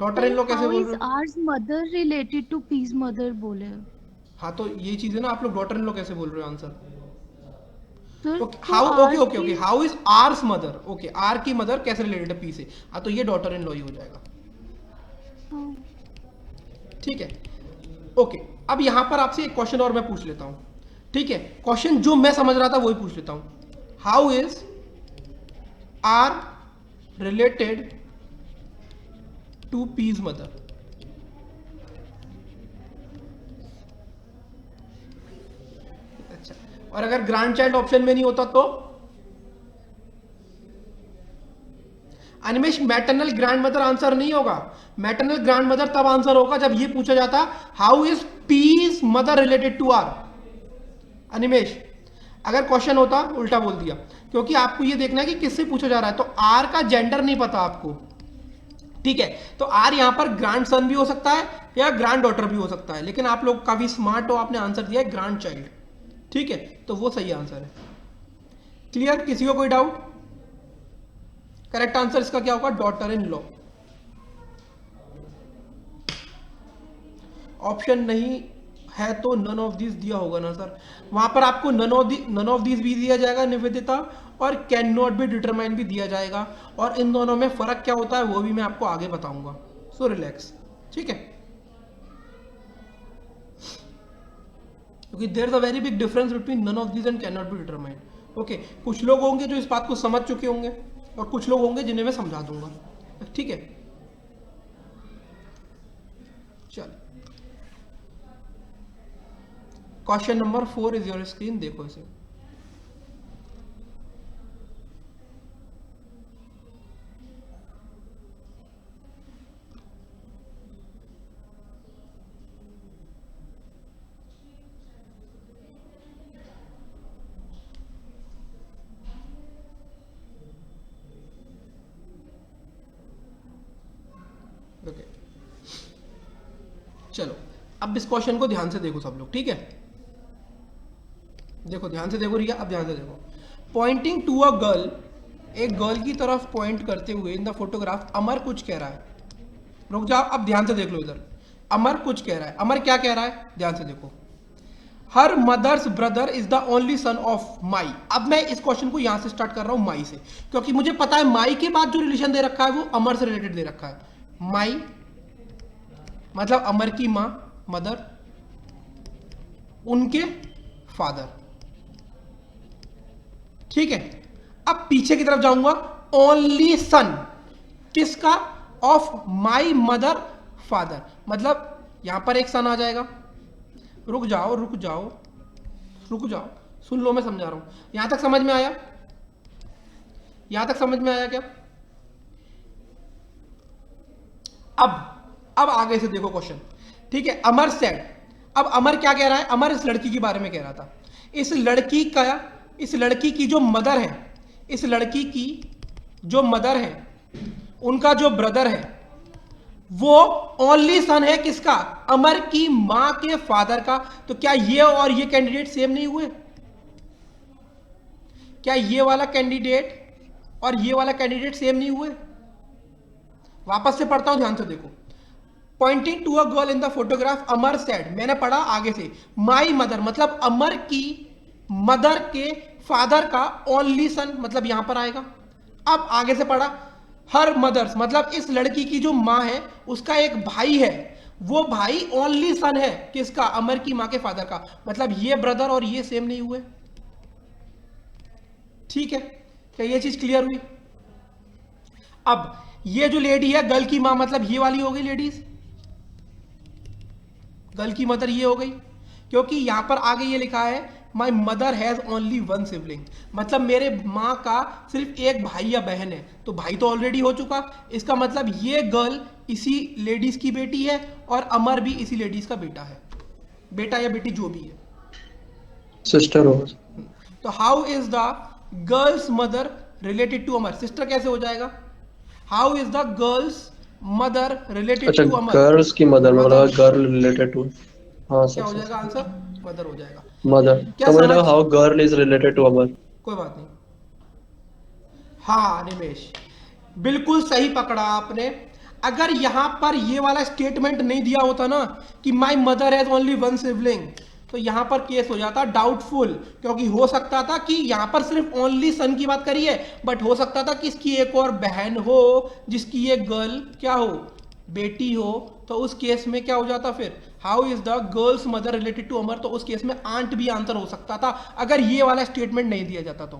Daughter-in-law कैसे बोल रहे हो? R's mother related to P's mother बोले। हाँ तो ये चीज है ना, आप लोग daughter-in-law कैसे बोल रहे हो? Answer Sir, okay, how okay how is R's mother? Okay, R की मदर कैसे रिलेटेड है P से? हाँ तो ये daughter-in-law ही हो जाएगा। ठीक है, ओके। अब यहां पर आपसे एक क्वेश्चन और मैं पूछ लेता हूं, ठीक है? क्वेश्चन जो मैं समझ रहा था वही पूछ लेता हूं। How is R related to P's mother? अच्छा, और अगर ग्रैंड चाइल्ड ऑप्शन में नहीं होता तो? Animesh, maternal grandmother answer नहीं होगा। मैटरनल ग्रैंड मदर तब आंसर होगा जब ये पूछा जाता how is P's mother related to R. Animesh, अगर क्वेश्चन होता, उल्टा बोल दिया, क्योंकि आपको ये देखना है कि किससे पूछा जा रहा है। तो आर का जेंडर नहीं पता आपको, ठीक है? तो आर यहां पर ग्रैंड सन भी हो सकता है या ग्रैंड डॉटर भी हो सकता है, लेकिन आप लोग काफी स्मार्ट हो, आपने आंसर दिया है ग्रैंड चाइल्ड, ठीक है? तो वो सही आंसर है। क्लियर? किसी को कोई डाउट? करेक्ट आंसर इसका क्या होगा? Daughter in law. ऑप्शन नहीं है तो नन ऑफ दिस दिया होगा ना सर? वहां पर आपको नन ऑफ दिस भी दिया जाएगा निवेदिता, और कैन नॉट बी डिटरमाइन भी दिया जाएगा, और इन दोनों में फर्क क्या होता है वो भी मैं आपको आगे बताऊंगा। सो रिलैक्स, ठीक है? क्योंकि there is a very big difference between none of this and cannot be determined. Okay, कुछ लोग होंगे जो इस बात को समझ चुके होंगे और कुछ लोग होंगे जिन्हें मैं समझा दूंगा, ठीक है? चल, question number 4 is your screen, देखो इसे। ओके, चलो अब इस क्वेश्चन को ध्यान से देखो सब लोग, ठीक है? देखो ध्यान से देखो रिया, अब ध्यान से देखो। पॉइंटिंग टू अ गर्ल, एक गर्ल की तरफ पॉइंट करते हुए इन द फोटोग्राफ अमर कुछ कह रहा है। रुक जाओ, अब ध्यान से देख लो इधर। अमर कुछ कह रहा है। अमर क्या कह रहा है? ध्यान से देखो। Her mother's brother is the only son of my. अब मैं इस क्वेश्चन को यहां से स्टार्ट कर रहा हूं माई से, क्योंकि मुझे पता है माई के बाद जो रिलेशन दे रखा है वो अमर से रिलेटेड दे रखा है। माई मतलब अमर की मां, मदर, उनके फादर, ठीक है? अब पीछे की तरफ जाऊंगा। ओनली सन किसका? ऑफ माई मदर फादर, मतलब यहां पर एक सन आ जाएगा। रुक जाओ रुक जाओ रुक जाओ, सुन लो, मैं समझा रहा हूं। यहां तक समझ में आया? यहां तक समझ में आया क्या? अब आगे से देखो क्वेश्चन, ठीक है? अमर सेड, अब अमर क्या कह रहा है? अमर इस लड़की के बारे में कह रहा था। इस लड़की की जो मदर है, इस लड़की की जो मदर है, उनका जो ब्रदर है वो ओनली सन है किसका? अमर की मां के फादर का। तो क्या ये और ये कैंडिडेट सेम नहीं हुए? क्या ये वाला कैंडिडेट और ये वाला कैंडिडेट सेम नहीं हुए? वापस से पढ़ता हूं, ध्यान से देखो। Pointing to a girl in the photograph Amar said, मैंने पढ़ा आगे से, माई मदर मतलब अमर की मदर के फादर का ओनली सन, मतलब यहां पर आएगा। अब आगे से पढ़ा, हर मदर्स मतलब इस लड़की की जो मां है उसका एक भाई है, वो भाई ओनली सन है किसका? अमर की मां के फादर का। मतलब ये ब्रदर और ये सेम नहीं हुए, ठीक है? क्या ये चीज क्लियर हुई? अब ये जो लेडी है गर्ल की माँ मतलब ये वाली हो गई लेडीज, गर्ल की मदर ये हो गई, क्योंकि यहां पर आगे ये लिखा है my mother has only one sibling, मतलब मेरे माँ का सिर्फ एक भाई या बहन है, तो भाई तो ऑलरेडी हो चुका, इसका मतलब ये गर्ल इसी लेडीज की बेटी है और अमर भी इसी लेडीज का बेटा है, बेटा या बेटी जो भी है, सिस्टर हो। तो how is the girl's mother related to Amar, sister कैसे हो जाएगा, how is the girl's mother related अच्छा, टू अमर, गर्ल्स की मदर मतलब गर्ल रिलेटेड टू, हाँ क्या हो सर, जाएगा आंसर, मदर हो जाएगा, मदर। क्या तो मुझे लगा समझ- how girl is related to Amar. कोई बात नहीं। हाँ निमेश, बिल्कुल सही पकड़ा आपने। अगर यहां पर ये वाला स्टेटमेंट नहीं दिया होता ना कि my mother has only one sibling, तो यहां पर केस हो जाता डाउटफुल, क्योंकि हो सकता था कि यहां पर सिर्फ ओनली सन की बात करी है, बट हो सकता था कि इसकी एक और बहन हो जिसकी ये गर्ल क्या हो, बेटी हो, तो उस केस में क्या हो जाता फिर, how is the girl's mother related to Amar, तो उस केस में आंट भी आंसर हो सकता था अगर ये वाला स्टेटमेंट नहीं दिया जाता तो।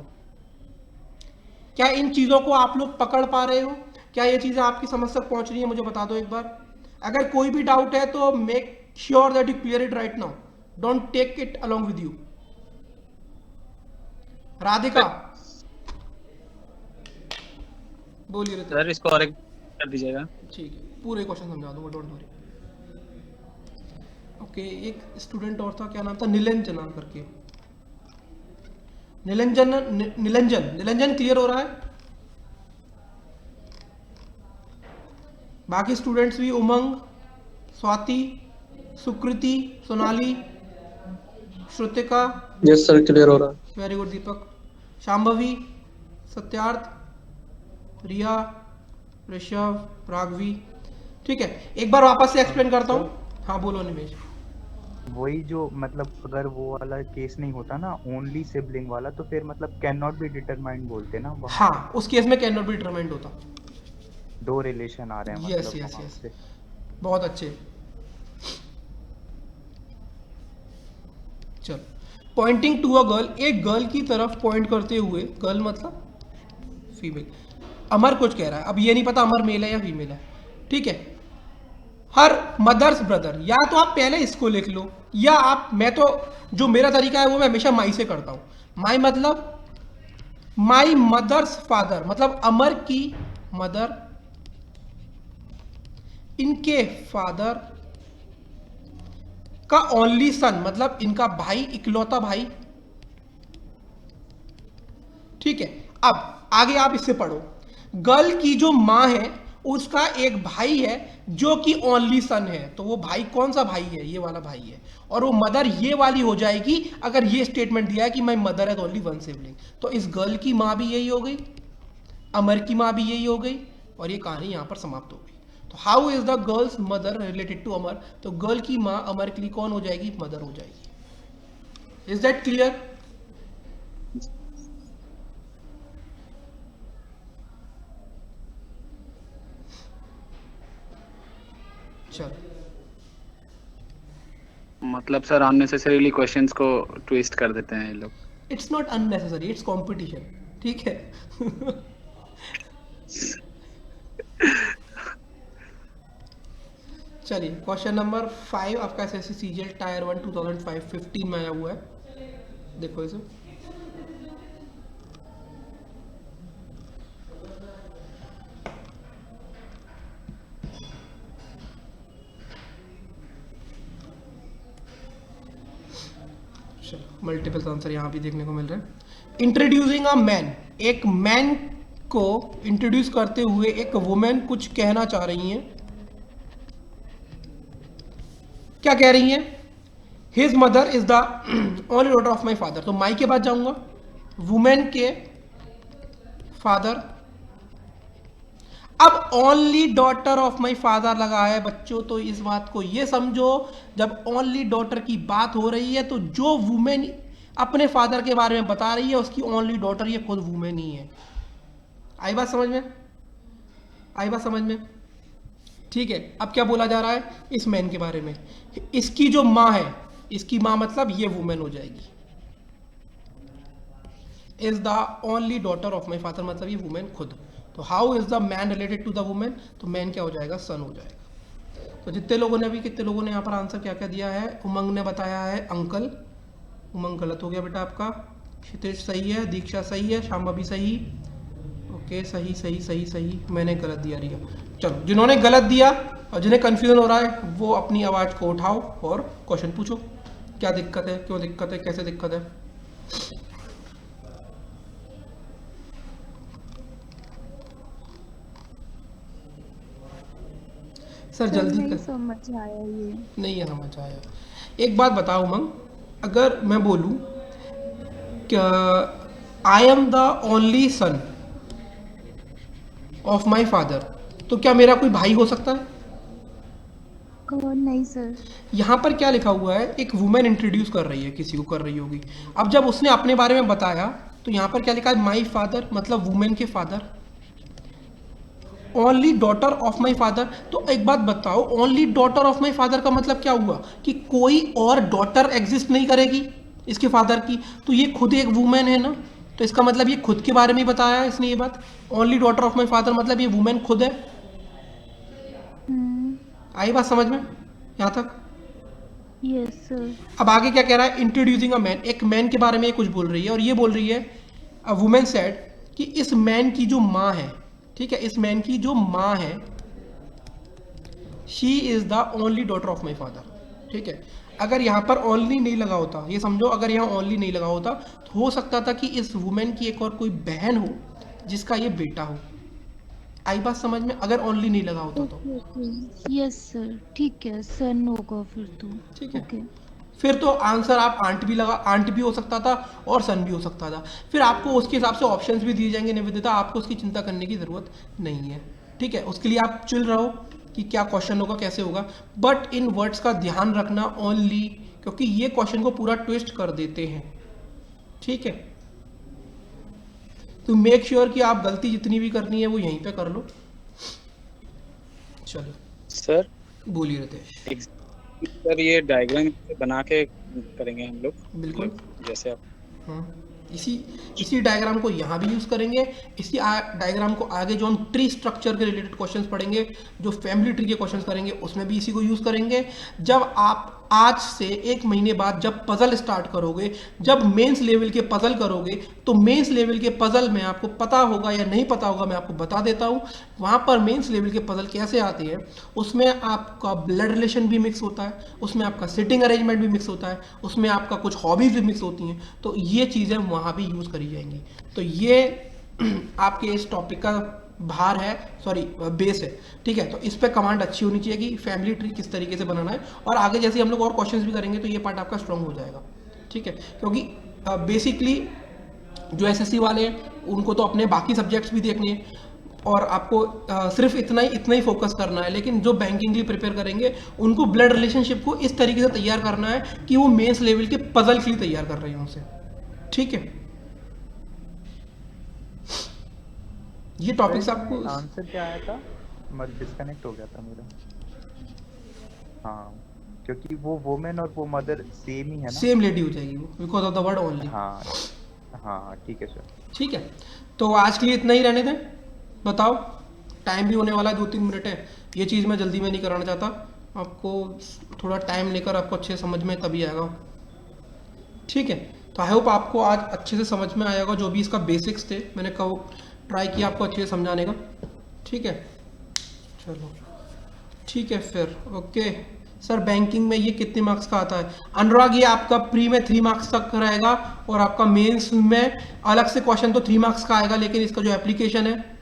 क्या इन चीजों को आप लोग पकड़ पा रहे हो, क्या ये चीजें आपकी समझ तक पहुंच रही है, मुझे बता दो एक बार। अगर कोई भी डाउट है तो make sure that you clear it right now, don't take it along with you. Radhika बोलिए ऋतिक। सर इसको और एक कर दीजिएगा। ठीक है, पूरे क्वेश्चन समझा दूंगा, डोंट वरी। ओके, एक स्टूडेंट और था, क्या नाम था, निलंजना करके, निलंजन क्लियर हो रहा है। बाकी स्टूडेंट्स भी, Umang, Swati, Sukriti, Sonali, Shrutika, yes sir clear हो रहा है। Very good Deepak, Shambhavi, Satyarth, Riya, Rishabh, Raghavi. ठीक है, एक बार वापस से एक्सप्लेन करता हूँ। हाँ बोलो निमेश। वही जो मतलब अगर वो वाला केस नहीं होता ना ओनली सिबलिंग वाला, तो फिर मतलब कैन नॉट बी डिटरमाइंड बोलते ना वहाँ। हाँ, उस केस में कैन नॉट बी डिटरमाइंड होता। दो रिलेशन आ रहे हैं यस मतलब यस वहाँ यस, से। बहुत अच्छे। चलो, पॉइंटिंग टू अ गर्ल, एक गर्ल की तरफ पॉइंट करते हुए, गर्ल मतलब फीमेल, अमर कुछ कह रहा है, अब ये नहीं पता अमर मेल है या फीमेल है, ठीक है। हर मदर्स ब्रदर, या तो आप पहले इसको लिख लो, या आप, मैं तो जो मेरा तरीका है वो मैं हमेशा माई से करता हूं। माई मतलब माई मदर्स फादर, मतलब अमर की मदर, इनके फादर का ओनली सन, मतलब इनका भाई, इकलौता भाई, ठीक है। अब आगे आप इससे पढ़ो, गर्ल की जो मां है उसका एक भाई है जो कि ओनली सन है, तो वो भाई कौन सा भाई है, ये वाला भाई है, और वो मदर ये वाली हो जाएगी अगर ये स्टेटमेंट दिया है कि माई मदर है ओनली वन सिबलिंग। तो इस गर्ल की मां भी यही हो गई, अमर की मां भी यही हो गई, और ये कहानी यहां पर समाप्त हो गई। तो how is the girl's mother related to Amar, तो गर्ल की मां अमर के लिए कौन हो जाएगी, मदर हो जाएगी। Is that clear? चलो, मतलब सर अननेसेसरीली क्वेश्चंस को ट्विस्ट कर देते हैं ये लोग। It's not unnecessary, it's competition, ठीक है। चलिए, क्वेश्चन नंबर 5 आपका एसएससी सीजीएल टायर 1 2005 15 में आया हुआ है, देखो इसे। मल्टीपल आंसर यहाँ भी देखने को मिल रहे हैं। इंट्रोड्यूसिंग अ मैन, एक मैन को इंट्रोड्यूस करते हुए एक वुमेन कुछ कहना चाह रही हैं। क्या कह रही हैं? His mother is the only daughter of my father, तो माई के बाद जाऊंगा, वुमेन के फादर। अब only daughter of my father लगा है बच्चों, तो इस बात को ये समझो, जब ओनली डॉटर की बात हो रही है तो जो वुमेन अपने फादर के बारे में बता रही है उसकी ओनली डॉटर ये खुद वुमेन ही है। आई बात समझ में? आई बात समझ में? ठीक है, अब क्या बोला जा रहा है इस मैन के बारे में, इसकी जो माँ है, इसकी माँ मतलब ये वुमेन हो जाएगी। Is the only daughter of my father मतलब ये वुमेन खुद। तो how is the man related to the women, तो मैन क्या हो जाएगा, सन हो जाएगा। तो जितने लोगों ने अभी, कितने लोगों ने यहाँ पर आंसर क्या क्या दिया है, उमंग ने बताया है अंकल, उमंग गलत हो गया बेटा आपका, क्षितिज सही है, दीक्षा सही है, श्यामा भी सही, ओके सही सही सही सही, मैंने गलत दिया रिया। चलो जिन्होंने गलत दिया और जिन्हें कन्फ्यूजन हो रहा है वो अपनी आवाज़ को उठाओ और क्वेश्चन पूछो, क्या दिक्कत है, क्यों दिक्कत है, कैसे दिक्कत है। सर जल्दी नहीं कर, समझ आया ये। नहीं है समझ आया। एक बात बताओ उमंग, अगर मैं बोलूं क्या I am the only son of my father, तो क्या मेरा कोई भाई हो सकता है? नहीं सर। यहाँ पर क्या लिखा हुआ है, एक वुमेन इंट्रोड्यूस कर रही है, किसी को कर रही होगी। अब जब उसने अपने बारे में बताया तो यहाँ पर क्या लिखा है, माई फादर, मतलब वुमेन के father, only daughter of my father. तो एक बात बताओ, only daughter of my father का मतलब क्या हुआ कि कोई और डॉटर एग्जिस्ट नहीं करेगी इसके फादर की, तो ये खुद एक वुमेन है ना, तो इसका मतलब ये खुद के बारे में बताया है इसने ये बात, only daughter of my father मतलब ये वुमेन खुद है। आई बात समझ में यहाँ तक? Yes sir. अब आगे क्या कह रहा है, इंट्रोड्यूसिंग अ मैन, एक मैन के बारे में ये कुछ बोल रही है और ये बोल रही है अ वुमेन सेड कि इस मैन की जो माँ है, ठीक है, इस मैन की जो माँ है, she is the only daughter of my father, ठीक है। अगर यहाँ पर ओनली नहीं लगा होता, ये समझो अगर यहाँ ओनली नहीं लगा होता तो हो सकता था कि इस वुमेन की एक और कोई बहन हो जिसका ये बेटा हो। आई बात समझ में, अगर ओनली नहीं लगा होता तो। यस सर, ठीक है, सन होगा फिर तो। ठीक है, ओके। फिर तो आंसर आप आंट भी लगा, आंट भी हो सकता था और सन भी हो सकता था। फिर आपको उसके हिसाब से ऑप्शंस भी दिए जाएंगे निवेदिता, आपको उसकी चिंता करने की ज़रूरत नहीं है, ठीक है। उसके लिए आप चिल रहो कि क्या क्वेश्चन होगा, कैसे होगा, बट इन वर्ड्स का ध्यान रखना ओनली, क्योंकि ये क्वेश्चन को पूरा ट्विस्ट कर देते हैं, ठीक है। तो मेक श्योर कि आप गलती जितनी भी करनी है वो यहीं पे कर लो। चलो सर बोलिए रितेश। सर ये डायग्राम बना के करेंगे हम लोग, बिल्कुल जैसे आप इसी डायग्राम को यहाँ भी यूज़ करेंगे, इसी डायग्राम को आगे जो हम ट्री स्ट्रक्चर के रिलेटेड क्वेश्चंस पढ़ेंगे, जो फैमिली ट्री के क्वेश्चंस करेंगे उसमें भी इसी को यूज़ करेंगे। जब आप आज से 1 महीने बाद जब पजल स्टार्ट करोगे, जब मेंस लेवल के पजल करोगे, तो मेंस लेवल के पजल में आपको पता होगा या नहीं पता होगा, मैं आपको बता देता हूँ। वहाँ पर मेंस लेवल के पजल कैसे आते हैं, उसमें आपका ब्लड रिलेशन भी मिक्स होता है, उसमें आपका सिटिंग अरेंजमेंट भी मिक्स होता है, उसमें आपका कुछ हॉबीज भी मिक्स होती हैं, तो ये चीज़ें वहाँ भी यूज़ करी जाएंगी। तो ये आपके इस टॉपिक का भार है, सॉरी बेस है, ठीक है। तो इस पे कमांड अच्छी होनी चाहिए कि फैमिली ट्री किस तरीके से बनाना है, और आगे जैसे हम लोग और क्वेश्चंस भी करेंगे तो ये पार्ट आपका स्ट्रांग हो जाएगा, ठीक है। क्योंकि बेसिकली जो एसएससी वाले हैं उनको तो अपने बाकी सब्जेक्ट्स भी देखने हैं और आपको सिर्फ इतना ही फोकस करना है, लेकिन जो बैंकिंग के लिए प्रिपेयर करेंगे उनको ब्लड रिलेशनशिप को इस तरीके से तैयार करना है कि वो मेंस लेवल के पजल के लिए तैयार कर रहे हैं उनसे, ठीक है। ये टॉपिक्स आपको आंसर क्या आया था, मतलब डिस्कनेक्ट हो गया था मेरा। हाँ, क्योंकि वो वुमेन और वो मदर सेम ही है ना, सेम लेडी हो जाएगी वो, because of the word only. हाँ हाँ ठीक है सर। ठीक है, तो आज के लिए इतना ही रहने दें। बताओ, टाइम भी होने वाला है, 2-3 मिनट है। ये चीज़ मैं जल्दी में नहीं कराना चाहता, आपको थोड़ा टाइम लेकर आपको अच्छे समझ में तभी आएगा, ठीक है। तो आई होप आपको आज अच्छे से समझ में आएगा, जो भी इसका बेसिक्स थे मैंने ट्राई किया आपको अच्छे से समझाने का, ठीक है। चलो ठीक है फिर, ओके सर। बैंकिंग में ये कितने मार्क्स का आता है? अनुराग, ये आपका प्री में 3 मार्क्स तक रहेगा और आपका मेंस में अलग से क्वेश्चन तो 3 मार्क्स का आएगा, लेकिन इसका जो एप्लीकेशन है,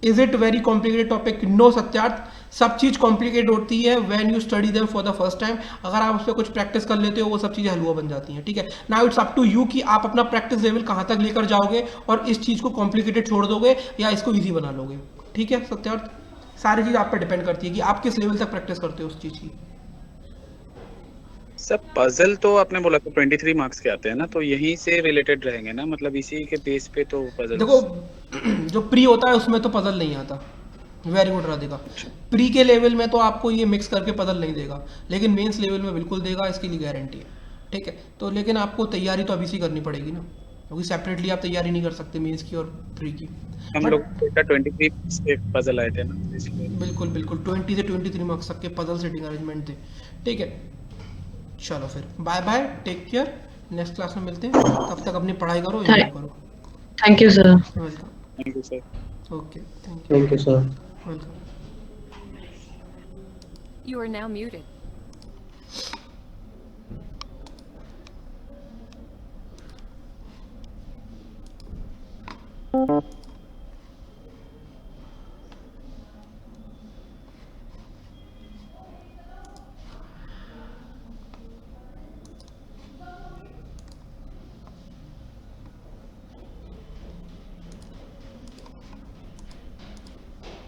is it very complicated topic? No Satyarth, सब चीज़ कॉम्प्लिकेट होती है when you study them for the first time. अगर आप उस पर कुछ प्रैक्टिस कर लेते हो वो सब चीज़ें हलवा बन जाती हैं, ठीक है। Now it's up to you कि आप अपना प्रैक्टिस लेवल कहाँ तक लेकर जाओगे और इस चीज़ को कॉम्प्लिकेटेड छोड़ दोगे या इसको ईजी बना लोगे, ठीक है। सत्यार्थ, सारी चीज़ आप पर डिपेंड करती है कि आप किस लेवल तक प्रैक्टिस करते हो उस चीज़ की। सब पजल तो आपने बोला तो 23 मार्क्स के आते हैं ना, तो यहीं से रिलेटेड रहेंगे ना, मतलब इसी के बेस पे तो पजल। देखो, जो प्री होता है उसमें तो पजल नहीं आता। Very good Radhika. प्री के लेवल में तो आपको ये मिक्स करके पजल नहीं देगा, लेकिन मेंस लेवल में बिल्कुल देगा, इसके लिए गारंटी है, ठीक है। तो लेकिन आपको तैयारी तो अभी से करनी पड़ेगी ना, क्योंकि सेपरेटली आप तैयारी नहीं कर सकते मेंस की और प्री की। हम लोग का 23 से पजल आए थे ना इसलिए। बिल्कुल बिल्कुल 20 से 23 मार्क्स तक के पजल सेटिंग अरेंजमेंट थे। ठीक है, चलो फिर bye bye, take care, next class में मिलते हैं, तब तक अपनी पढ़ाई करो, एंजॉय करो। Thank you sir. Welcome. Thank you sir. Okay, thank you. Thank you sir. Welcome. You are now muted.